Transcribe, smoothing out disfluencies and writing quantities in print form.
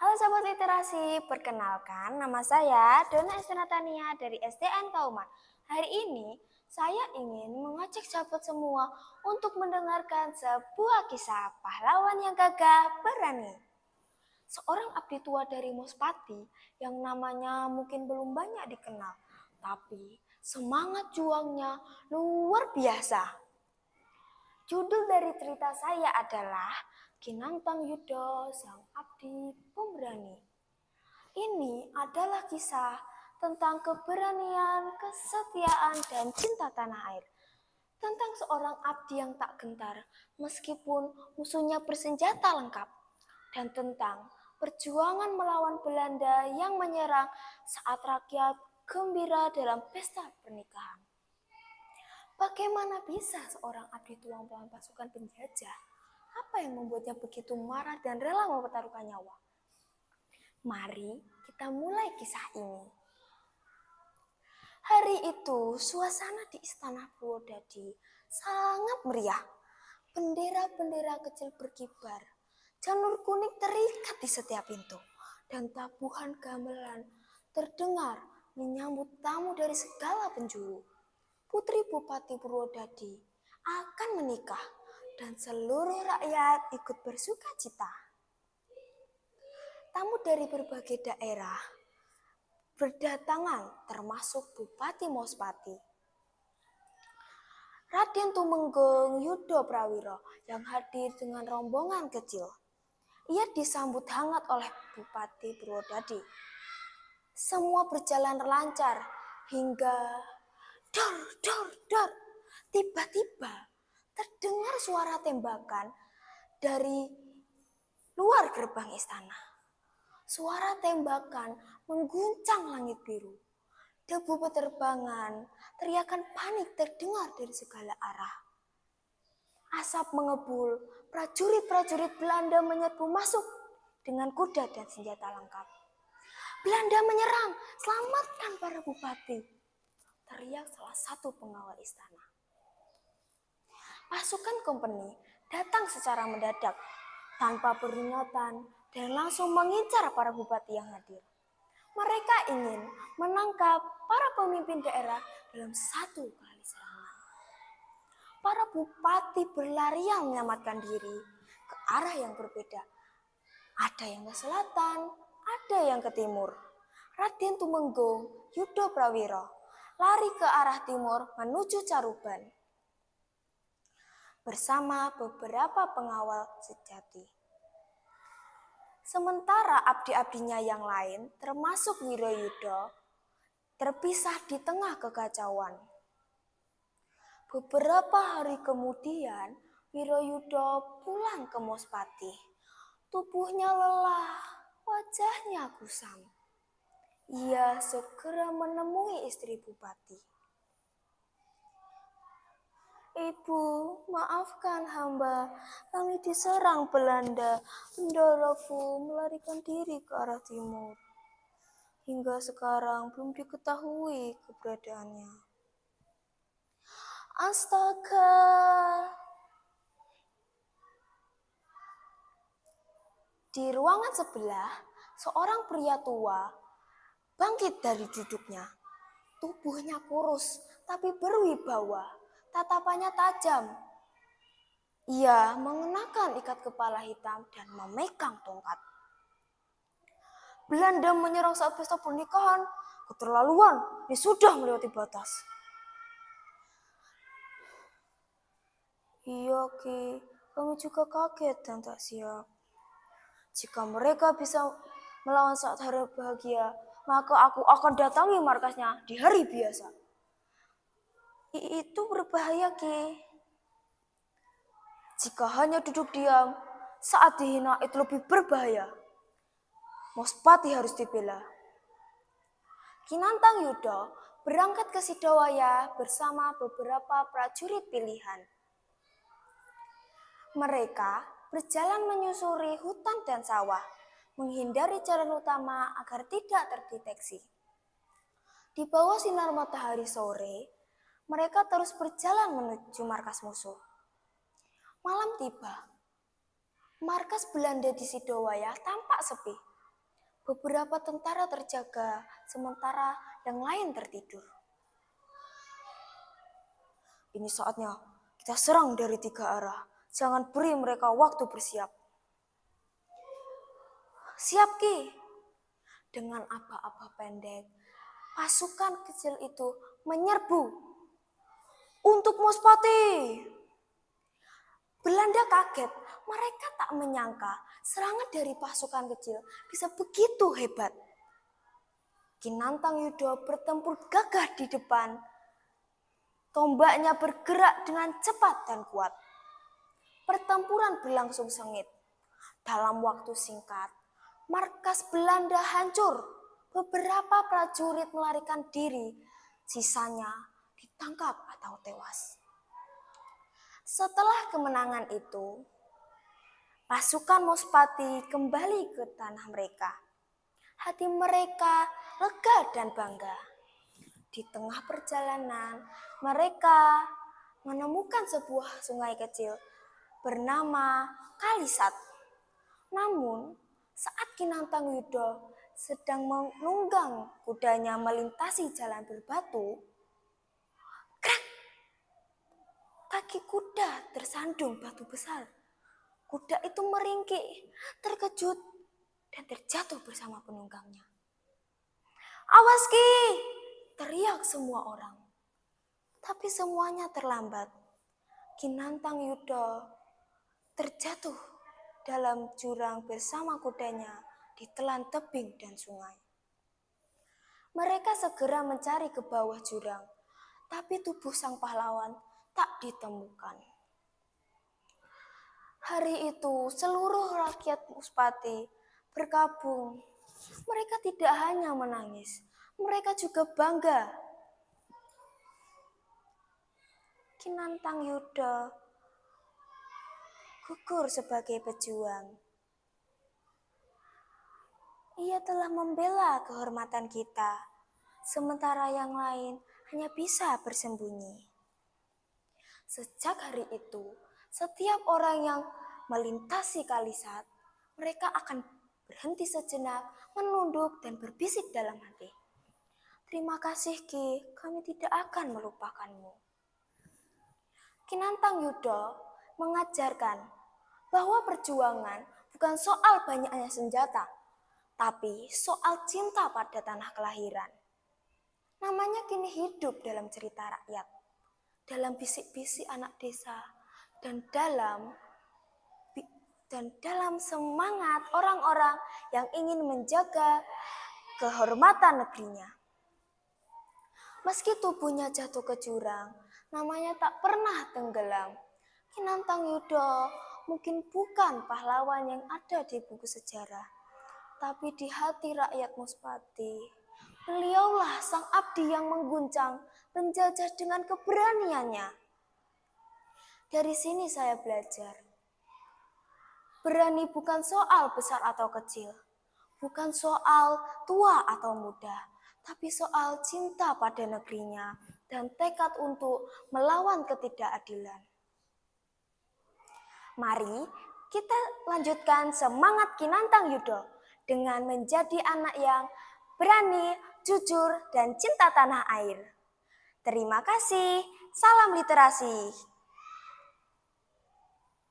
Halo Sobat Literasi, perkenalkan nama saya Dona Estenatania dari SDN Kauman. Hari ini saya ingin mengajak sahabat semua untuk mendengarkan sebuah kisah pahlawan yang gagah berani. Seorang abdi tua dari Mospati yang namanya mungkin belum banyak dikenal, tapi semangat juangnya luar biasa. Judul dari cerita saya adalah Kinantang Yudo Sang Abdi Pemberani. Ini adalah kisah tentang keberanian, kesetiaan, dan cinta tanah air. Tentang seorang abdi yang tak gentar meskipun musuhnya bersenjata lengkap. Dan tentang perjuangan melawan Belanda yang menyerang saat rakyat gembira dalam pesta pernikahan. Bagaimana bisa seorang abdi tua melawan pasukan penjajah? Apa yang membuatnya begitu marah dan rela mempertaruhkan nyawa? Mari kita mulai kisah ini. Hari itu suasana di Istana Purwodadi sangat meriah. Bendera-bendera kecil berkibar, janur kuning terikat di setiap pintu, dan tabuhan gamelan terdengar menyambut tamu dari segala penjuru. Putri Bupati Purwodadi akan menikah dan seluruh rakyat ikut bersuka cita. Tamu dari berbagai daerah berdatangan termasuk Bupati Mospati. Raden Tumenggung Yudo Prawiro yang hadir dengan rombongan kecil. Ia disambut hangat oleh Bupati Purwodadi. Semua berjalan lancar hingga dor dor dor. Tiba-tiba terdengar suara tembakan dari luar gerbang istana. Suara tembakan mengguncang langit biru. Debu beterbangan, teriakan panik terdengar dari segala arah. Asap mengebul, prajurit-prajurit Belanda menyerbu masuk dengan kuda dan senjata lengkap. Belanda menyerang, selamatkan para bupati, teriak salah satu pengawal istana. Pasukan kompeni datang secara mendadak, tanpa peringatan, dan langsung mengincar para bupati yang hadir. Mereka ingin menangkap para pemimpin daerah dalam satu kali serangan. Para bupati berlarian menyelamatkan diri ke arah yang berbeda. Ada yang ke selatan, ada yang ke timur. Raden Tumenggung Yudo Prawiro lari ke arah timur menuju Caruban bersama beberapa pengawal sejati. Sementara abdi-abdinya yang lain, termasuk Wiroyudo, terpisah di tengah kekacauan. Beberapa hari kemudian, Wiroyudo pulang ke Mospati. Tubuhnya lelah, wajahnya kusam. Ia segera menemui istri bupati. Ibu, maafkan hamba, kami diserang Belanda. Mendorongku melarikan diri ke arah timur. Hingga sekarang belum diketahui keberadaannya. Astaga! Di ruangan sebelah, seorang pria tua bangkit dari duduknya. Tubuhnya kurus, tapi berwibawa. Tatapannya tajam. Ia mengenakan ikat kepala hitam dan memegang tongkat. Belanda menyerang saat pesta pernikahan. Keterlaluan, ini sudah melewati batas. Iya Ki, kami juga kaget dan tak siap. Jika mereka bisa melawan saat hari bahagia, maka aku akan datangi markasnya di hari biasa. Itu berbahaya Ki. Jika hanya duduk diam, saat dihina itu lebih berbahaya. Mospati harus dibela. Kinantang Yudo berangkat ke Sidowaya bersama beberapa prajurit pilihan. Mereka berjalan menyusuri hutan dan sawah, menghindari jalan utama agar tidak terdeteksi. Di bawah sinar matahari sore, mereka terus berjalan menuju markas musuh. Malam tiba. Markas Belanda di Sidowaya tampak sepi. Beberapa tentara terjaga, sementara yang lain tertidur. Ini saatnya kita serang dari 3 arah. Jangan beri mereka waktu bersiap. Siap, Ki. Dengan aba-aba pendek, pasukan kecil itu menyerbu untuk Mospati. Belanda kaget, mereka tak menyangka serangan dari pasukan kecil bisa begitu hebat. Kinantang Yudo bertempur gagah di depan. Tombaknya bergerak dengan cepat dan kuat. Pertempuran berlangsung sengit. Dalam waktu singkat, markas Belanda hancur. Beberapa prajurit melarikan diri, sisanya ditangkap atau tewas. Setelah kemenangan itu, pasukan Mospati kembali ke tanah mereka. Hati mereka lega dan bangga. Di tengah perjalanan, mereka menemukan sebuah sungai kecil bernama Kalisat. Namun, saat Kinantang Yudo sedang menunggang kudanya melintasi jalan berbatu, krak! Kaki kuda tersandung batu besar. Kuda itu meringkik, terkejut, dan terjatuh bersama penunggangnya. "Awas, Ki!" teriak semua orang. Tapi semuanya terlambat. Kinantang Yudo terjatuh dalam jurang bersama kudanya ditelan tebing dan sungai. Mereka segera mencari ke bawah jurang, tapi tubuh sang pahlawan tak ditemukan. Hari itu seluruh rakyat Mospati berkabung. Mereka tidak hanya menangis, mereka juga bangga. Kinantang Yudo gugur sebagai pejuang. Ia telah membela kehormatan kita, sementara yang lain hanya bisa bersembunyi. Sejak hari itu, setiap orang yang melintasi Kalisat, mereka akan berhenti sejenak, menunduk dan berbisik dalam hati. "Terima kasih, Ki, kami tidak akan melupakanmu." Kinantang Yudo mengajarkan bahwa perjuangan bukan soal banyaknya senjata, tapi soal cinta pada tanah kelahiran. Namanya kini hidup dalam cerita rakyat, dalam bisik-bisik anak desa, dan dalam semangat orang-orang yang ingin menjaga kehormatan negerinya. Meski tubuhnya jatuh ke jurang, namanya tak pernah tenggelam. Kinantang Yudo mungkin bukan pahlawan yang ada di buku sejarah, tapi di hati rakyat Mospati, beliaulah sang abdi yang mengguncang penjajah dengan keberaniannya. Dari sini saya belajar, berani bukan soal besar atau kecil, bukan soal tua atau muda, tapi soal cinta pada negerinya dan tekad untuk melawan ketidakadilan. Mari kita lanjutkan semangat Kinantang Yudo dengan menjadi anak yang berani, jujur, dan cinta tanah air. Terima kasih. Salam literasi.